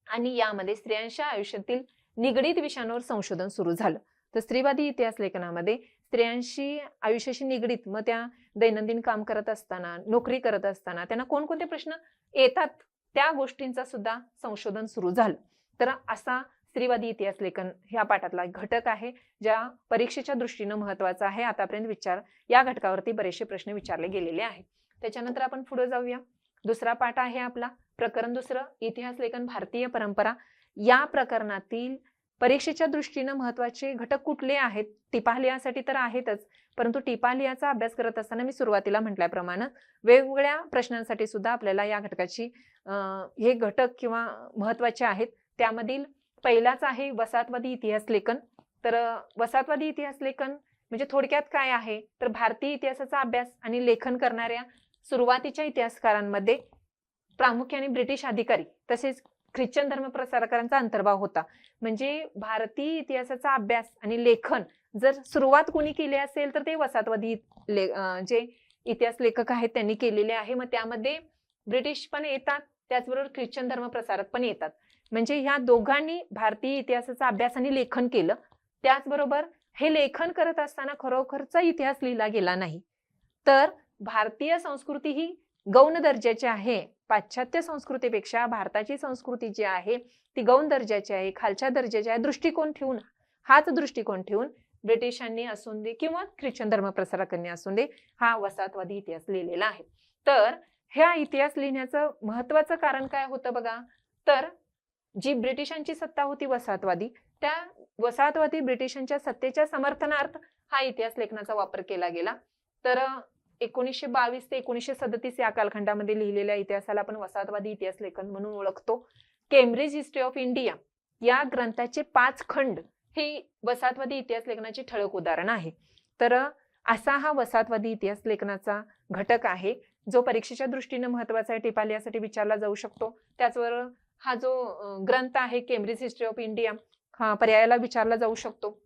आणि यामध्ये स्त्रियांच्या आयुष्यातील निगडीत विषयांवर संशोधन सुरू झालं. तर स्त्रीवादी इतिहास लेखनामध्ये स्त्रियांशी आयुष्याशी निगडीत, मग त्या दैनंदिन काम करत असताना, नोकरी करत असताना त्यांना कोणकोणते प्रश्न येतात त्या गोष्टींचा सुद्धा संशोधन सुरू झालं. तर असा स्त्रीवादी इतिहास लेखन ह्या पाठातला घटक आहे, ज्या परीक्षेच्या दृष्टीनं महत्वाचा आहे. आतापर्यंत या घटकावरती बरेचसे प्रश्न विचारले गेलेले आहेत. त्याच्यानंतर आपण पुढे जाऊया. दुसरा पाठ आहे आपला प्रकरण दुसरं, इतिहास लेखन भारतीय परंपरा. या प्रकरणातील परीक्षेच्या दृष्टीनं महत्वाचे घटक कुठले आहेत? टिपा लिहासाठी तर आहेतच, परंतु टिपा लिहाचा अभ्यास करत असताना मी सुरुवातीला म्हटल्याप्रमाणे वेगवेगळ्या प्रश्नांसाठी सुद्धा आपल्याला या घटकाची हे घटक किंवा महत्वाचे आहेत. त्यामधील पहिलाच आहे वसाहतवादी इतिहास लेखन. तर वसाहतवादी इतिहास लेखन म्हणजे थोडक्यात काय आहे, तर भारतीय इतिहासाचा अभ्यास आणि लेखन करणाऱ्या सुरुवातीच्या इतिहासकारांमध्ये प्रामुख्याने ब्रिटिश अधिकारी तसेच ख्रिश्चन धर्म प्रसारकांचा अंतर्भाव होता. म्हणजे भारतीय इतिहासाचा अभ्यास आणि लेखन जर सुरुवात कोणी केली असेल तर ते वसाहतवादी जे इतिहास लेखक आहेत त्यांनी केलेले आहे. मग त्यामध्ये ब्रिटिश पण येतात, त्याचबरोबर ख्रिश्चन धर्म प्रसारक पण येतात. म्हणजे ह्या दोघांनी भारतीय इतिहासाचा अभ्यास आणि लेखन केलं. त्याचबरोबर हे लेखन करत असताना खरोखरचा इतिहास लिहिला गेला नाही, तर भारतीय संस्कृती ही गौण दर्जाची आहे. पाश्चात्य संस्कृतीपेक्षा भारताची संस्कृती जी आहे ती गौण दर्जाची आहे, खालच्या दर्जाची आहे. हाच दृष्टिकोन ठेवून ब्रिटिशांनी असून दे किंवा ख्रिश्चन धर्म प्रसारकांनी असून दे हा वसाहतवादी इतिहास लिहिलेला आहे. तर ह्या इतिहास लिहिण्याचं महत्वाचं कारण काय होतं बघा, तर जी ब्रिटिशांची सत्ता होती वसाहतवादी, त्या वसाहतवादी ब्रिटिशांच्या सत्तेच्या समर्थनार्थ हा इतिहास लेखनाचा वापर केला गेला. तर 1922 ते 1937 या कालखंडामध्ये लिहिलेल्या इतिहासाला आपण वसाहतवादी इतिहास लेखन म्हणून ओळखतो. केम्ब्रिज हिस्ट्री ऑफ इंडिया या ग्रंथाचे 5 खंड हे वसाहतवादी इतिहास लेखनाचे ठळक उदाहरण आहे. तर असा हा वसाहतवादी इतिहास लेखनाचा घटक आहे, जो परीक्षेच्या दृष्टीने महत्वाचा आहे, टिपा लिहासाठी विचारला जाऊ शकतो. त्याचबरोबर हा जो ग्रंथ आहे केम्ब्रिज हिस्ट्री ऑफ इंडिया हा पर्यायाला विचारला जाऊ शकतो.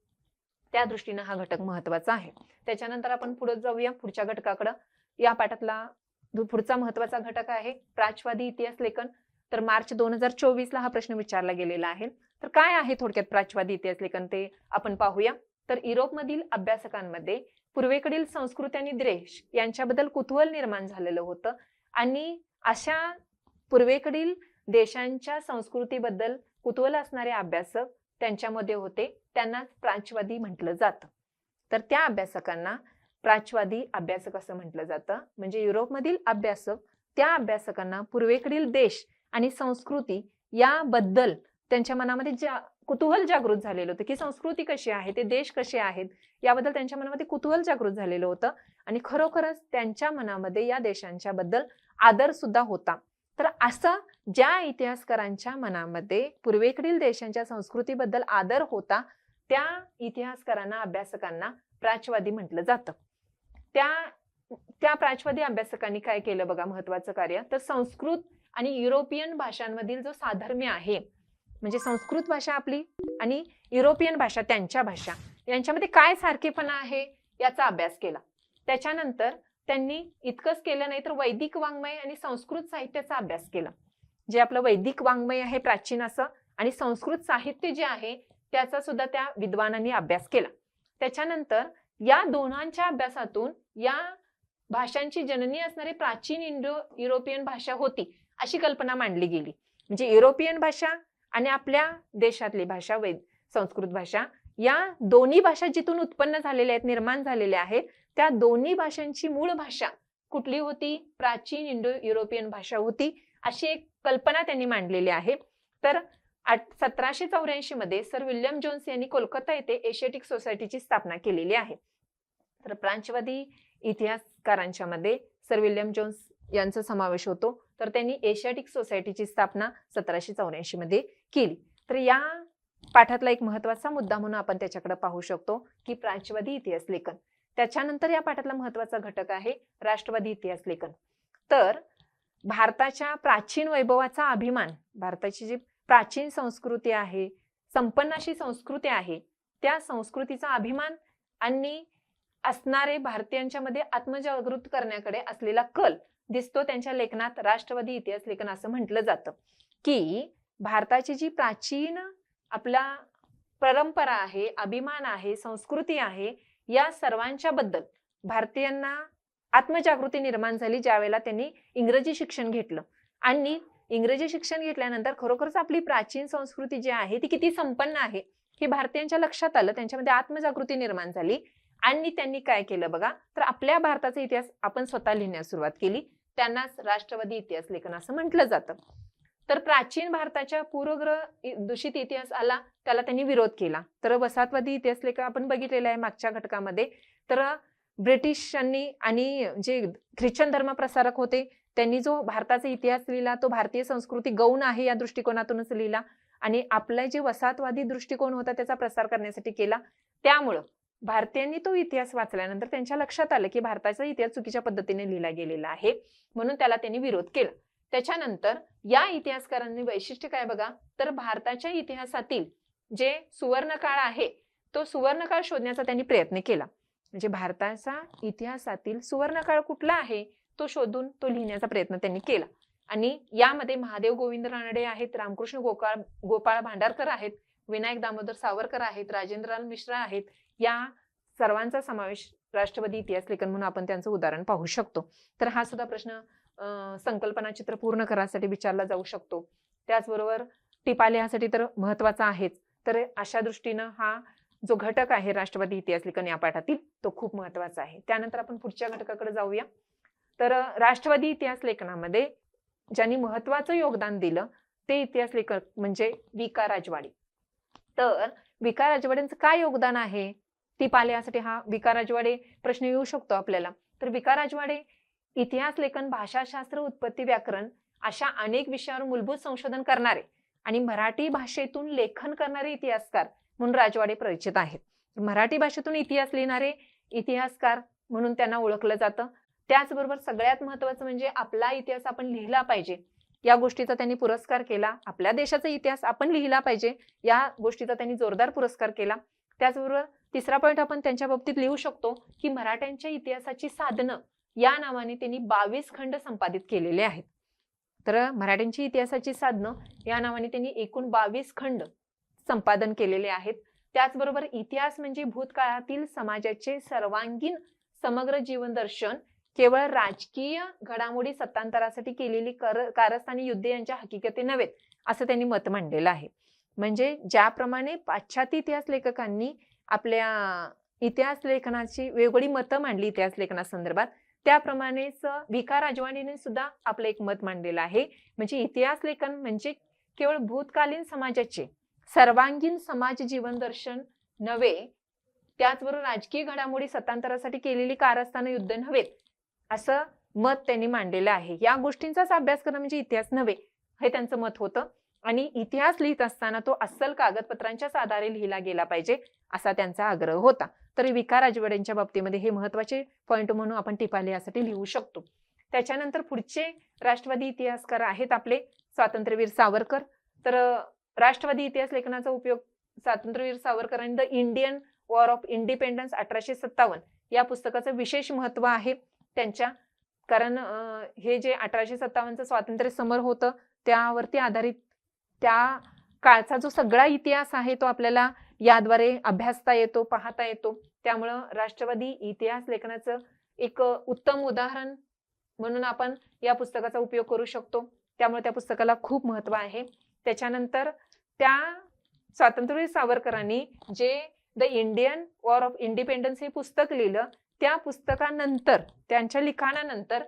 त्या दृष्टीने हा घटक महत्वाचा आहे. त्याच्यानंतर आपण पुढे जाऊया पुढच्या घटकाकडे. या पाठातला पुढचा महत्वाचा घटक आहे प्राच्यवादी इतिहास लेखन. तर मार्च 2024 ला हा प्रश्न विचारला गेलेला आहे. तर काय आहे थोडक्यात प्राच्यवादी इतिहास लेखन ते आपण पाहूया. तर युरोपमधील अभ्यासकांमध्ये पूर्वेकडील संस्कृती आणि देश यांच्याबद्दल कुतूहल निर्माण झालेलं होतं आणि अशा पूर्वेकडील देशांच्या संस्कृतीबद्दल कुतूहल असणारे अभ्यासक त्यांच्यामध्ये होते, त्यांना प्राच्यवादी म्हटलं जातं. तर त्या अभ्यासकांना प्राच्यवादी अभ्यासक असं म्हटलं जातं. म्हणजे युरोपमधील अभ्यासक त्या अभ्यासकांना पूर्वेकडील देश आणि संस्कृती याबद्दल त्यांच्या मनामध्ये कुतूहल जागृत झालेलं होतं की संस्कृती कशी आहे, ते देश कसे आहेत याबद्दल त्यांच्या मनामध्ये कुतूहल जागृत झालेलं होतं आणि खरोखरच त्यांच्या मनामध्ये या देशांच्या बद्दल आदर सुद्धा होता. तर असं ज्या इतिहासकारांच्या मनामध्ये पूर्वेकडील देशांच्या संस्कृतीबद्दल आदर होता त्या इतिहासकारांना अभ्यासकांना प्राच्यवादी म्हटलं जातं. त्या प्राच्यवादी अभ्यासकांनी काय केलं बघा महत्वाचं कार्य, तर संस्कृत आणि युरोपियन भाषांमधील जो साधर्म्य आहे, म्हणजे संस्कृत भाषा आपली आणि युरोपियन भाषा त्यांच्या भाषा यांच्यामध्ये काय सारखेपणा आहे याचा अभ्यास केला. त्याच्यानंतर त्यांनी इतकंच केलं नाही तर वैदिक वाङ्मय आणि संस्कृत साहित्याचा अभ्यास केला. जे आपलं वैदिक वाङ्मय आहे प्राचीन असं आणि संस्कृत साहित्य जे आहे त्याचा सुद्धा त्या विद्वानांनी अभ्यास केला. त्याच्यानंतर या दोघांच्या अभ्यासातून या भाषांची जननी असणारी प्राचीन इंडो युरोपियन भाषा होती अशी कल्पना मांडली गेली. म्हणजे युरोपियन भाषा आणि आपल्या देशातली भाषा संस्कृत भाषा या दोन्ही भाषा जिथून उत्पन्न झालेल्या आहेत, निर्माण झालेल्या आहेत, त्या दोन्ही भाषांची मूळ भाषा कुठली होती, प्राचीन इंडो युरोपियन भाषा होती अशी एक कल्पना त्यांनी मांडलेली आहे. तर 1784 मध्ये सर विल्यम जोन्स यांनी कोलकाता येथे एशियाटिक सोसायटीची स्थापना केलेली आहे. तर प्राच्यवादी इतिहासकारांच्या मध्ये सर विल्यम जोन्स यांचा समावेश होतो. तर त्यांनी एशियाटिक सोसायटीची स्थापना 1784 मध्ये केली. तर या पाठातला एक महत्वाचा मुद्दा म्हणून आपण त्याच्याकडे पाहू शकतो की प्राच्यवादी इतिहास लेखन. त्याच्यानंतर या पाठातला महत्वाचा घटक आहे राष्ट्रवादी इतिहास लेखन. तर भारताच्या प्राचीन वैभवाचा अभिमान, भारताची जी प्राचीन संस्कृती आहे, संपन्न अशी संस्कृती आहे, त्या संस्कृतीचा अभिमान आणि असणारे भारतीयांच्या मध्ये आत्मजागृत करण्याकडे असलेला कल दिसतो त्यांच्या लेखनात. राष्ट्रवादी इतिहास लेखन असं म्हटलं जातं की भारताची जी प्राचीन आपला परंपरा आहे, अभिमान आहे, संस्कृती आहे, या सर्वांच्या बद्दल भारतीयांना आत्मजागृती निर्माण झाली ज्यावेळेला त्यांनी इंग्रजी शिक्षण घेतलं. आणि इंग्रजी शिक्षण घेतल्यानंतर खरोखरच आपली प्राचीन संस्कृती जी आहे ती किती संपन्न आहे हे भारतीयांच्या लक्षात आलं. त्यांच्यामध्ये आत्मजागृती निर्माण झाली आणि त्यांनी काय केलं बघा, तर आपल्या भारताचा इतिहास आपण स्वतः लिहिण्यास सुरुवात केली. त्यांनाच राष्ट्रवादी इतिहास लेखन असं म्हटलं जातं. तर प्राचीन भारताच्या पूर्वग्रह दूषित इतिहास आला त्याला त्यांनी विरोध केला. तर वसाहतवादी इतिहास लेखन आपण बघितलेला आहे मागच्या घटकामध्ये. तर ब्रिटिशांनी आणि जे ख्रिश्चन धर्म प्रसारक होते त्यांनी जो भारताचा इतिहास लिहिला तो भारतीय संस्कृती गौण आहे या दृष्टिकोनातूनच लिहिला आणि आपला जे वसाहतवादी दृष्टिकोन होता त्याचा प्रसार करण्यासाठी केला. त्यामुळं भारतीयांनी तो इतिहास वाचल्यानंतर त्यांच्या लक्षात आलं की भारताचा इतिहास चुकीच्या पद्धतीने लिहिला गेलेला आहे, म्हणून त्याला त्यांनी विरोध केला. त्याच्यानंतर या इतिहासकारांनी वैशिष्ट्य काय बघा, तर भारताच्या इतिहासातील जे सुवर्णकाळ आहे तो सुवर्णकाळ शोधण्याचा त्यांनी प्रयत्न केला. म्हणजे भारताचा इतिहासातील सुवर्णकाळ कुठला आहे तो शोधून तो लिहिण्याचा प्रयत्न त्यांनी केला. आणि यामध्ये महादेव गोविंद रानडे आहेत, रामकृष्ण गोपाळ भांडारकर आहेत, विनायक दामोदर सावरकर आहेत, राजेंद्रलाल मिश्रा आहेत. या सर्वांचा समावेश राष्ट्रवादी इतिहास लेखन म्हणून आपण त्यांचं उदाहरण पाहू शकतो. तर हा सुद्धा प्रश्न संकल्पना चित्र पूर्ण करायसाठी विचारला जाऊ शकतो. त्याचबरोबर टिपा लिहासाठी तर महत्वाचा आहेच. तर अशा दृष्टीनं हा जो घटक आहे राष्ट्रवादी इतिहास लेखन या पाठातील तो खूप महत्वाचा आहे. त्यानंतर आपण पुढच्या घटकाकडे जाऊया. तर राष्ट्रवादी इतिहास लेखनामध्ये ज्यांनी महत्वाचं योगदान दिलं ते इतिहास लेखक म्हणजे वि.का. राजवाडे. तर वि.का. राजवाडेंचं काय योगदान आहे टिपा लिहासाठी, हा वि.का. राजवाडे प्रश्न येऊ शकतो आपल्याला. तर वि.का. राजवाडे इतिहास लेखन, भाषाशास्त्र, उत्पत्ती, व्याकरण अशा अनेक विषयावर मूलभूत संशोधन करणारे आणि मराठी भाषेतून लेखन करणारे इतिहासकार म्हणून राजवाडे परिचित आहेत. मराठी भाषेतून इतिहास लिहिणारे इतिहासकार म्हणून त्यांना ओळखलं जातं. त्याचबरोबर सगळ्यात महत्वाचं म्हणजे आपला इतिहास आपण लिहिला पाहिजे या गोष्टीचा त्यांनी पुरस्कार केला. आपल्या देशाचा इतिहास आपण लिहिला पाहिजे या गोष्टीचा त्यांनी जोरदार पुरस्कार केला. त्याचबरोबर तिसरा पॉइंट आपण त्यांच्या बाबतीत लिहू शकतो की मराठ्यांच्या इतिहासाची साधनं या नावाने त्यांनी 22 खंड संपादित केलेले आहेत. तर मराठ्यांची इतिहासाची साधनं या नावाने त्यांनी एकूण 22 खंड संपादन केलेले आहेत. त्याचबरोबर इतिहास म्हणजे भूतकाळातील समाजाचे सर्वांगीण समग्र जीवन दर्शन, केवळ राजकीय घडामोडी सत्तांतरासाठी केलेली कारस्थानी युद्धे यांच्या हकीकती नव्हेत असं त्यांनी मत मांडलेलं आहे. म्हणजे ज्याप्रमाणे पाश्चात्य इतिहास लेखकांनी आपल्या इतिहास लेखनाची वेगवेगळी मतं मांडली इतिहास लेखनासंदर्भात, त्याप्रमाणेच वि.का. राजवाडेने सुद्धा आपलं एक मत मांडलेलं आहे. म्हणजे इतिहास लेखन म्हणजे केवळ भूतकालीन समाजाचे सर्वांगीण समाज जीवन दर्शन नव्हे, त्याचबरोबर राजकीय घडामोडी सत्तांतरासाठी केलेली कारस्थानं युद्ध नव्हेत असं मत त्यांनी मांडलेलं आहे. या गोष्टींचाच अभ्यास करणं म्हणजे इतिहास नव्हे हे त्यांचं मत होतं. आणि इतिहास लिहित असताना तो अस्सल कागदपत्रांच्याच आधारे लिहिला गेला पाहिजे असा त्यांचा आग्रह होता. तर वि.का. राजवाडेंच्या बाबतीमध्ये हे महत्वाचे पॉइंट म्हणून आपण टिपा लिहासाठी लिहू शकतो. त्याच्यानंतर पुढचे राष्ट्रवादी इतिहासकार आहेत आपले स्वातंत्र्यवीर सावरकर. तर राष्ट्रवादी इतिहास लेखनाचा उपयोग स्वातंत्र्यवीर सावरकरांनी the Indian war of independence 1857 या पुस्तकाचं विशेष महत्व आहे त्यांच्या. कारण हे जे 1857चं स्वातंत्र्य समर होतं त्यावरती आधारित त्या काळचा जो सगळा इतिहास आहे तो आपल्याला याद्वारे अभ्यासता येतो, पाहता येतो. त्यामुळं राष्ट्रवादी इतिहास लेखनाचं एक उत्तम उदाहरण म्हणून आपण या पुस्तकाचा उपयोग करू शकतो. त्यामुळे त्या पुस्तकाला खूप महत्व आहे. त्याच्यानंतर त्या स्वातंत्र्यवीर सावरकरांनी जे the Indian war of independence हे पुस्तक लिहिलं, त्या पुस्तकानंतर त्यांच्या लिखाणानंतर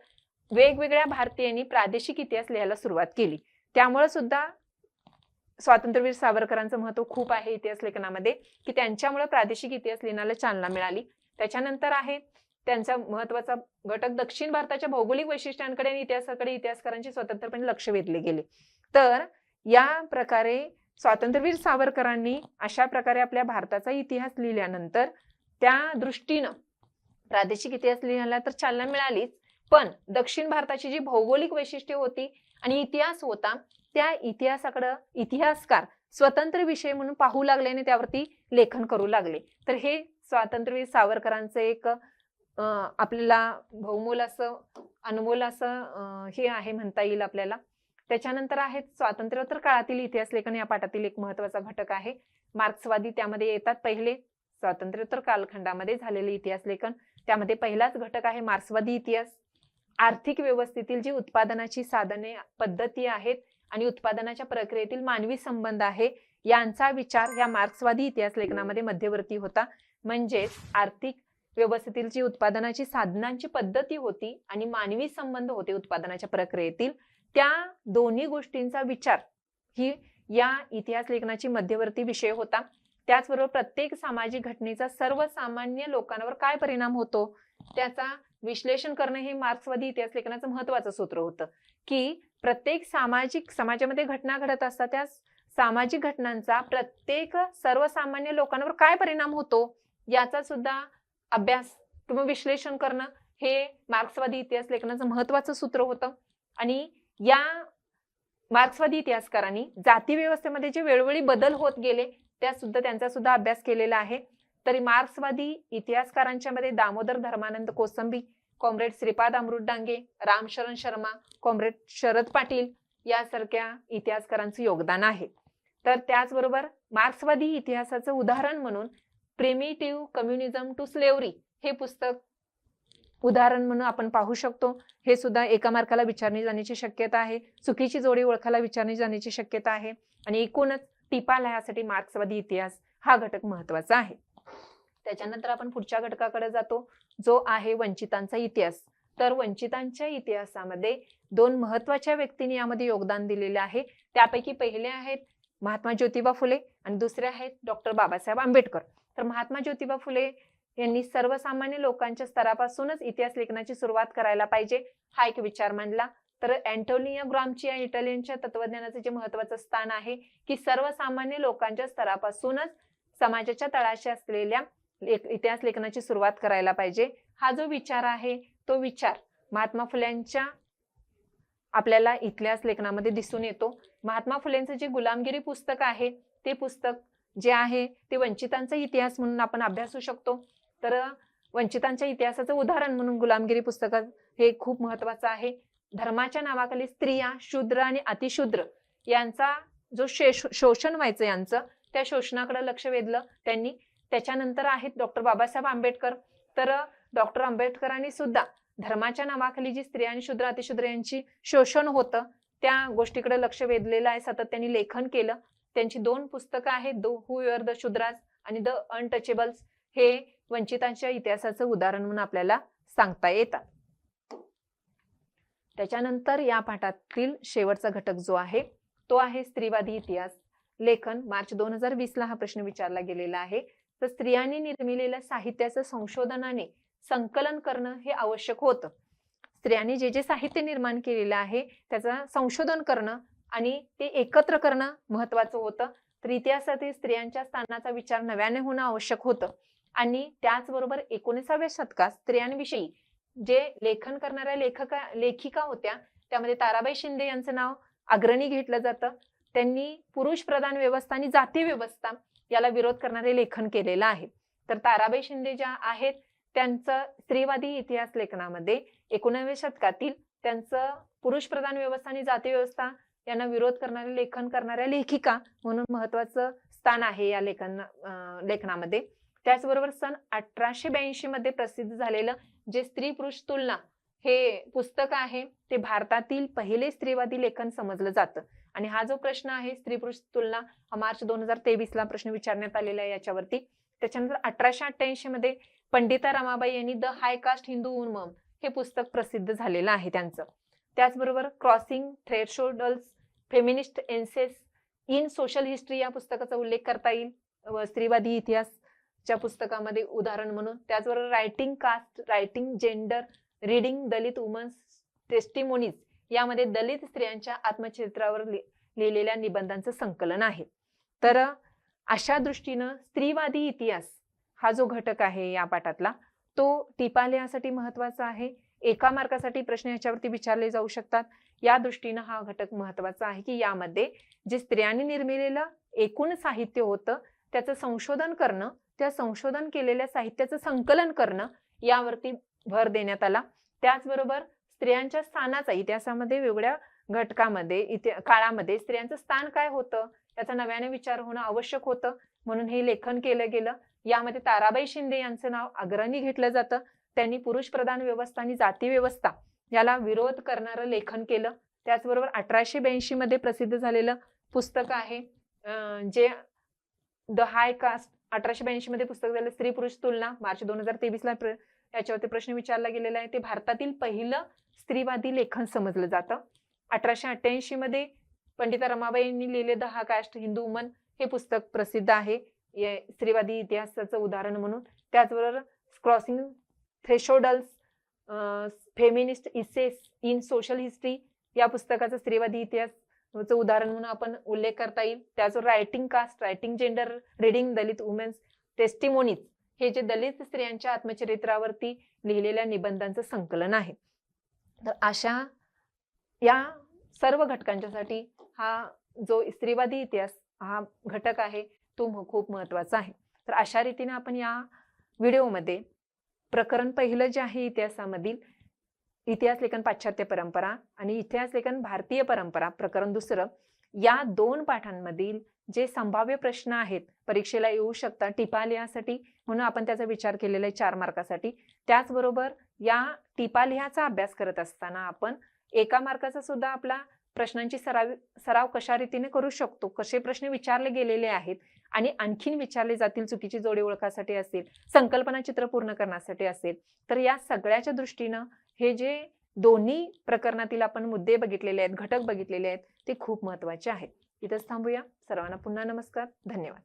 वेगवेगळ्या भारतीयांनी प्रादेशिक इतिहास लिहायला सुरुवात केली. त्यामुळे सुद्धा स्वातंत्र्यवीर सावरकरांचं महत्व खूप आहे इतिहास लेखनामध्ये की त्यांच्यामुळे प्रादेशिक इतिहास लिहिण्याला चालना मिळाली. त्याच्यानंतर आहे त्यांचा महत्वाचा घटक दक्षिण भारताच्या भौगोलिक वैशिष्ट्यांकडे आणि इतिहासाकडे इतिहासकारांचे स्वतंत्रपणे लक्ष वेधले गेले. तर या प्रकारे स्वातंत्र्यवीर सावरकरांनी अशा प्रकारे आपल्या भारताचा इतिहास लिहिल्यानंतर त्या दृष्टीनं प्रादेशिक इतिहास लिहायला तर चालना मिळालीच, पण दक्षिण भारताची जी भौगोलिक वैशिष्ट्ये होती आणि इतिहास होता त्या इतिहासाकडे इतिहासकार स्वतंत्र विषय म्हणून पाहू लागले आणि त्यावरती लेखन करू लागले. तर हे स्वातंत्र्यवीर सावरकरांचं एक आपल्याला बहुमोल असं अनमोल असं हे आहे म्हणता येईल आपल्याला. त्याच्यानंतर आहे स्वातंत्र्योत्तर काळातील इतिहास लेखन या पाठातील एक महत्वाचा घटक आहे मार्क्सवादी त्यामध्ये येतात. पहिले स्वातंत्र्योत्तर कालखंडामध्ये झालेले इतिहास लेखन, त्यामध्ये पहिलाच घटक आहे मार्क्सवादी इतिहास. आर्थिक व्यवस्थेतील जी उत्पादनाची साधने पद्धती आहेत आणि उत्पादनाच्या प्रक्रियेतील मानवी संबंध आहे यांचा विचार या मार्क्सवादी इतिहास लेखनामध्ये मध्यवर्ती होता. म्हणजेच आर्थिक व्यवस्थेतील जी उत्पादनाची साधनांची पद्धती होती आणि मानवी संबंध होते उत्पादनाच्या प्रक्रियेतील, त्या दोन्ही गोष्टींचा विचार ही या इतिहास लेखनाची मध्यवर्ती विषय होता. त्याचबरोबर प्रत्येक सामाजिक घटनेचा सर्वसामान्य लोकांवर काय परिणाम होतो त्याचा विश्लेषण करणं हे मार्क्सवादी इतिहास लेखनाचं महत्वाचं सूत्र होतं. की प्रत्येक समाजामध्ये घटना घडत असतात, त्या सामाजिक घटनांचा प्रत्येक सर्वसामान्य लोकांवर काय परिणाम होतो याचा सुद्धा अभ्यास किंवा विश्लेषण करणं हे मार्क्सवादी इतिहास लेखनाचं महत्वाचं सूत्र होतं. आणि या मार्क्सवादी इतिहासकारांनी जाती व्यवस्थेमध्ये जे वेळोवेळी बदल होत गेले त्यांचा सुद्धा अभ्यास केलेला आहे. तरी मार्क्सवादी इतिहासकारांच्या मध्ये दामोदर धर्मानंद कोसंबी, कॉम्रेड श्रीपाद अमृत डांगे, रामशरण शर्मा, कॉम्रेड शरद पाटील यासारख्या इतिहासकारांचं योगदान आहे. तर त्याचबरोबर मार्क्सवादी इतिहासाचं उदाहरण म्हणून प्रिमिटिव्ह कम्युनिझम टू स्लेव्हरी हे पुस्तक उदाहरण म्हणून आपण पाहू शकतो. हे सुद्धा एका मार्काला विचारणी जाण्याची शक्यता आहे. चुकीची जोडी ओळखायला विचारणी जाण्याची शक्यता आहे. आणि एकूणच टिपा लिहायसाठी मार्क्सवादी इतिहास हा घटक महत्वाचा आहे. त्याच्यानंतर आपण पुढच्या घटकाकडे जातो जो आहे वंचितांचा इतिहास. तर वंचितांच्या इतिहासामध्ये दोन महत्वाच्या व्यक्तींनी यामध्ये योगदान दिलेले आहे. त्यापैकी पहिले आहेत महात्मा ज्योतिबा फुले आणि दुसरे आहेत डॉक्टर बाबासाहेब आंबेडकर. तर महात्मा ज्योतिबा फुले यांनी सर्वसामान्य लोकांच्या स्तरापासूनच इतिहास लेखनाची सुरुवात करायला पाहिजे हा एक विचार मांडला. तर अँटोनियो ग्रामची या इटालियनच्या तत्वज्ञानाचे जे महत्वाचं स्थान आहे की सर्वसामान्य लोकांच्या स्तरापासूनच समाजाच्या तळाशी असलेल्या इतिहास लेखनाची सुरुवात करायला पाहिजे हा जो विचार आहे तो विचार महात्मा फुल्यांच्या आपल्याला इतिहास लेखनामध्ये दिसून येतो. महात्मा फुलेंचं जे गुलामगिरी पुस्तक आहे ते पुस्तक जे आहे ते वंचितांचा इतिहास म्हणून आपण अभ्यासू शकतो. तर वंचितांच्या इतिहासाचं उदाहरण म्हणून गुलामगिरी पुस्तकात हे खूप महत्वाचं आहे. धर्माच्या नावाखाली स्त्रिया, शूद्र आणि अतिशूद्र यांचा जो शोषण व्हायचं यांचं त्या शोषणाकडे लक्ष वेधलं त्यांनी. त्याच्यानंतर आहेत डॉक्टर बाबासाहेब आंबेडकर. तर डॉक्टर आंबेडकरांनी सुद्धा धर्माच्या नावाखाली जी स्त्रिया आणि शूद्र अतिशूद्र यांची शोषण होतं त्या गोष्टीकडे लक्ष वेधलेलं आहे. सतत त्यांनी लेखन केलं. त्यांची दोन पुस्तकं आहेत, हू वर द शूद्रास आणि द अनटचेबल्स. हे वंचितांच्या इतिहासाचं उदाहरण म्हणून आपल्याला सांगता येतात. त्याच्यानंतर या पाठातील शेवटचा घटक जो आहे तो आहे स्त्रीवादी इतिहास लेखन. मार्च 2020 हा प्रश्न विचारला गेलेला आहे. तर स्त्रियांनी निर्मिलेल्या साहित्याचं संशोधनाने संकलन करणं हे आवश्यक होतं. स्त्रियांनी जे जे साहित्य निर्माण केलेलं आहे त्याचं संशोधन करणं आणि ते एकत्र करणं महत्वाचं होतं. तर इतिहासातील स्त्रियांच्या स्थानाचा विचार नव्याने होणं आवश्यक होतं. आणि त्याचबरोबर 19व्या शतकात स्त्रियांविषयी जे लेखन करणाऱ्या लेखिका होत्या त्यामध्ये ताराबाई शिंदे यांचं नाव अग्रणी घेतलं जातं. त्यांनी पुरुष प्रधान व्यवस्था आणि जाती व्यवस्था याला विरोध करणारे लेखन केलेलं आहे. तर ताराबाई शिंदे ज्या आहेत त्यांचं स्त्रीवादी इतिहास लेखनामध्ये 19व्या शतकातील त्यांचं पुरुष प्रधान व्यवस्था आणि जाती व्यवस्था यांना विरोध करणारे लेखन करणाऱ्या लेखिका म्हणून महत्वाचं स्थान आहे या लेखनामध्ये. त्याचबरोबर सन 1882 मध्ये प्रसिद्ध झालेलं जे स्त्री पुरुष तुलना हे पुस्तक आहे ते भारतातील पहिले स्त्रीवादी लेखन समजलं जातं. आणि हा जो प्रश्न आहे स्त्री पुरुष तुलना हा मार्च 2023 प्रश्न विचारण्यात आलेला आहे याच्यावरती. त्याच्यानंतर 1888 मध्ये पंडिता रमाबाई यांनी the high caste Hindu woman हे पुस्तक प्रसिद्ध झालेलं आहे त्यांचं. त्याचबरोबर crossing thresholds feminist essays in social history या पुस्तकाचा उल्लेख करता येईल स्त्रीवादी इतिहासच्या पुस्तकामध्ये उदाहरण म्हणून. त्याचबरोबर writing caste, writing gender, reading Dalit women's testimonies यामध्ये दलित स्त्रियांच्या आत्मचरित्रावर लिहिलेल्या निबंधांचं संकलन आहे. तर अशा दृष्टीनं स्त्रीवादी इतिहास हा जो घटक आहे या पाठातला तो टिपा लिहायसाठी महत्वाचा आहे. एका मार्कासाठी प्रश्न याच्यावरती विचारले जाऊ शकतात. या दृष्टीनं हा घटक महत्वाचा आहे की यामध्ये जे स्त्रियांनी निर्मिलेलं एकूण साहित्य होतं त्याचं संशोधन करणं, त्या संशोधन केलेल्या साहित्याचं संकलन करणं यावरती भर देण्यात आला. त्याचबरोबर स्त्रियांच्या स्थानाचा इतिहासामध्ये वेगळ्या घटकामध्ये काळामध्ये स्त्रियांचं स्थान काय होतं याचा नव्याने विचार होणं आवश्यक होतं. म्हणून हे लेखन केलं गेलं. यामध्ये ताराबाई शिंदे यांचं नाव अग्रणी घेतलं जातं. त्यांनी पुरुष प्रधान व्यवस्था आणि जाती व्यवस्था याला विरोध करणारं लेखन केलं. त्याचबरोबर 1882 मध्ये प्रसिद्ध झालेलं पुस्तक आहे जे द हाय कास्ट. 1882 मध्ये पुस्तक झालं स्त्री पुरुष तुलना. मार्च 2023 ला याच्यावरती प्रश्न विचारला गेलेला आहे. ते भारतातील पहिलं स्त्रीवादी लेखन समजलं जातं. 1888 मध्ये पंडिता रमाबाई यांनी लिहिले द हा कास्ट हिंदू वुमन हे पुस्तक प्रसिद्ध आहे स्त्रीवादी इतिहासाचं उदाहरण म्हणून. त्याचबरोबर crossing thresholds feminist essays in social history या पुस्तकाचा स्त्रीवादी इतिहासाचं उदाहरण म्हणून आपण उल्लेख करता येईल. त्याचबरोबर writing caste, writing gender, reading Dalit women's testimonies हे जे दलित स्त्रियांच्या आत्मचरित्रावरती लिहिलेल्या निबंधांचं संकलन आहे. तर अशा या सर्व घटकांच्यासाठी हा जो स्त्रीवादी इतिहास हा घटक आहे तो खूप महत्वाचा आहे. तर अशा रीतीने आपण या व्हिडिओमध्ये प्रकरण पहिलं जे आहे इतिहासामधील इतिहास लेखन पाश्चात्य परंपरा आणि इतिहास लेखन भारतीय परंपरा प्रकरण दुसरं या 2 पाठांमधील जे संभाव्य प्रश्न आहेत परीक्षेला येऊ शकतात टिपा लिहासाठी म्हणून आपण त्याचा विचार केलेला आहे 4 मार्कासाठी. त्याचबरोबर या टिपा लिहाचा अभ्यास करत असताना आपण 1 मार्काचा सुद्धा आपला प्रश्नांची सराव कशा रीतीने करू शकतो, कसे प्रश्न विचारले गेलेले आहेत आणि आणखीन विचारले जातील चुकीची जोडी ओळखासाठी असेल, संकल्पना चित्र पूर्ण करण्यासाठी असेल. तर या सगळ्याच्या दृष्टीनं हे जे दोन्ही प्रकरणातील आपण मुद्दे बघितलेले आहेत, घटक बघितलेले आहेत ते खूप महत्वाचे आहेत. इथंच थांबूया. सर्वांना पुन्हा नमस्कार. धन्यवाद.